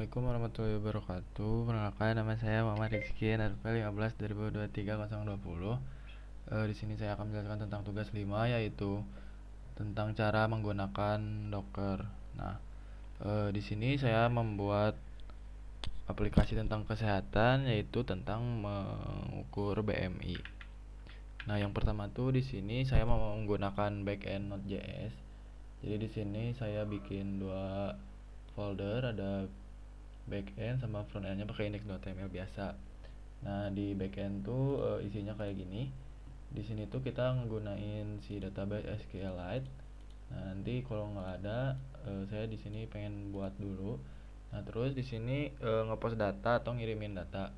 Assalamualaikum warahmatullahi wabarakatuh. Perkenalkan, nama saya Muhammad Rizky NRP 15 2023 020. Di sini saya akan menjelaskan tentang tugas 5, yaitu tentang cara menggunakan Docker. Nah, di sini saya membuat aplikasi tentang kesehatan, yaitu tentang mengukur BMI. Nah, yang pertama tuh di sini saya mau menggunakan backend Node.js. Jadi di sini saya bikin dua folder, ada backend sama frontendnya pakai index.html biasa. Nah, di backend tuh isinya kayak gini. Di sini tuh kita nggunain si database SQLite. Nah, nanti kalau nggak ada, saya di sini pengen buat dulu. Nah, terus di sini ngepost data atau ngirimin data.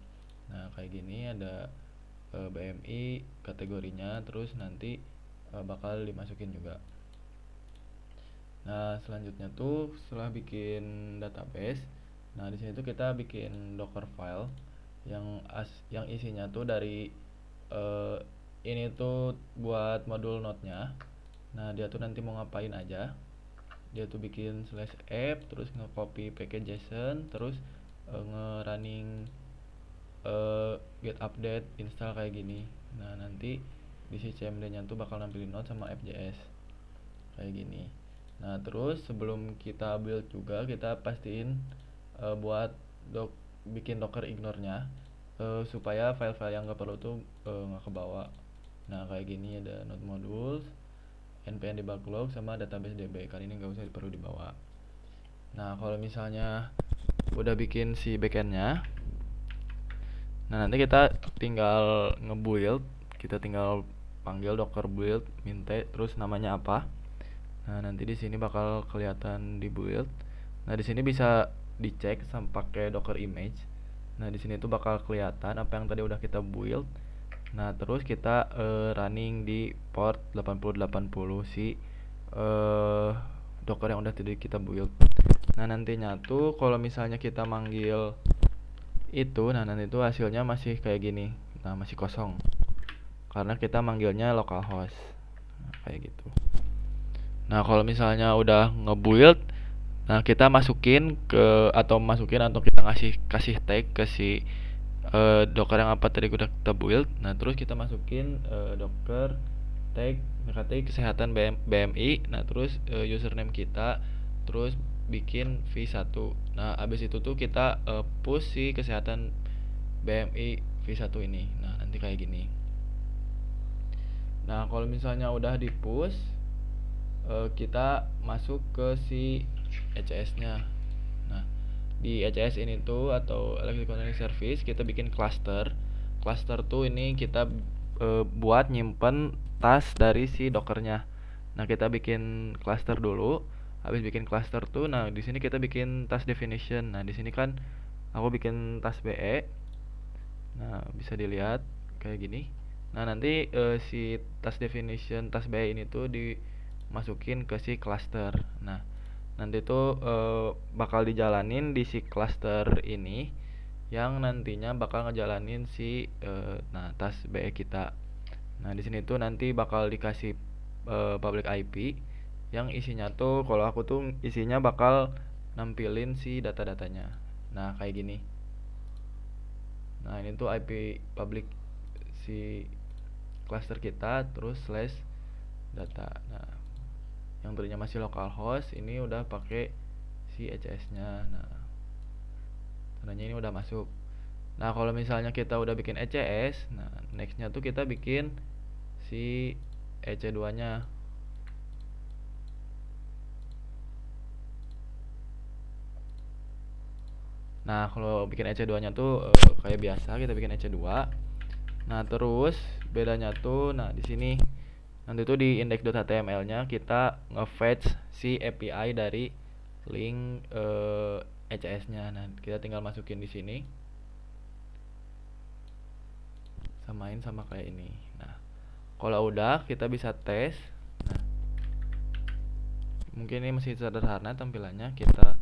Nah, kayak gini ada BMI kategorinya, terus nanti bakal dimasukin juga. Nah, selanjutnya tuh setelah bikin database, nah di sini tuh kita bikin Docker file yang isinya tuh dari eh, ini tuh buat modul node-nya. Nah, dia tuh nanti mau ngapain aja. Dia tuh bikin /app, terus nge-copy package JSON, terus nge-running get update install kayak gini. Nah, nanti di si CMD-nya tuh bakal nampilin node sama app.js kayak gini. Nah, terus sebelum kita build juga kita pastiin buat bikin docker ignore-nya, supaya file-file yang nggak perlu tuh nggak kebawa. Nah, kayak gini ada node modules, npm debug log sama database db. Kali ini nggak usah perlu dibawa. Nah, kalau misalnya udah bikin si backendnya, nah nanti kita tinggal nge-build, kita tinggal panggil docker build minte terus namanya apa. Nah, nanti di sini bakal kelihatan di build. Nah, di sini bisa dicek sama pakai docker image. Nah, di sini tuh bakal kelihatan apa yang tadi udah kita build. Nah, terus kita running di port 8080 si docker yang udah tadi kita build. Nah, nantinya tuh kalau misalnya kita manggil itu, nah nanti tuh hasilnya masih kayak gini. Nah, masih kosong. Karena kita manggilnya localhost. Nah, kayak gitu. Nah, kalau misalnya udah nge-build, nah kita masukin atau kita kasih tag ke si docker yang apa tadi udah kita build. Nah, terus kita masukin docker tag kesehatan BMI. Nah, terus username kita, terus bikin v1. Nah, abis itu tuh kita push si kesehatan BMI v1 ini. Nah, nanti kayak gini. Nah, kalau misalnya udah di push, kita masuk ke si ECS-nya. Nah, di ECS ini tuh atau Electronic Service kita bikin cluster. Cluster tuh ini kita buat nyimpen tas dari si dockernya. Nah, kita bikin cluster dulu. Habis bikin cluster tuh, nah di sini kita bikin task definition. Nah, di sini kan aku bikin task BE. Nah, bisa dilihat kayak gini. Nah, nanti si task definition task BE ini tuh dimasukin ke si cluster. Nah, nanti tuh bakal dijalanin di si cluster ini yang nantinya bakal ngejalanin si task BE kita. Nah, di sini tuh nanti bakal dikasih public IP yang isinya tuh kalau aku tuh isinya bakal nampilin si data-datanya. Nah, kayak gini. Nah, ini tuh IP public si cluster kita, terus /data. Nah, yang tadinya masih localhost ini udah pakai si ECS-nya. Nah, tandanya ini udah masuk. Nah, kalau misalnya kita udah bikin ECS, nah nextnya tuh kita bikin si EC2-nya. Nah, kalau bikin EC2-nya tuh kayak biasa kita bikin EC2. Nah, terus bedanya tuh nah di sini nanti tuh di index.html-nya kita nge-fetch si API dari link ECS-nya. Nah, kita tinggal masukin di sini. Samain sama kayak ini. Nah, kalau udah kita bisa tes. Nah, mungkin ini masih sederhana tampilannya. Kita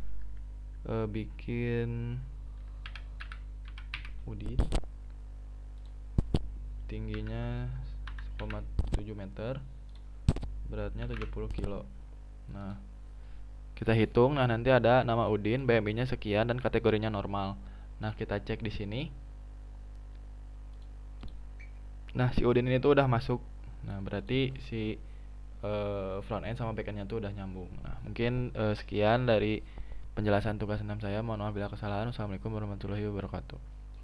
bikin udit tingginya 1,7 meter, beratnya 70 kilo. Nah, Kita hitung, nah nanti ada nama Udin, BMI-nya sekian dan kategorinya normal. Nah, kita cek di sini. Nah, si Udin ini tuh udah masuk. Nah, berarti si front end sama back end-nya tuh udah nyambung. Nah, mungkin sekian dari penjelasan tugas 6 saya. Mohon maaf bila kesalahan. Wassalamualaikum warahmatullahi wabarakatuh.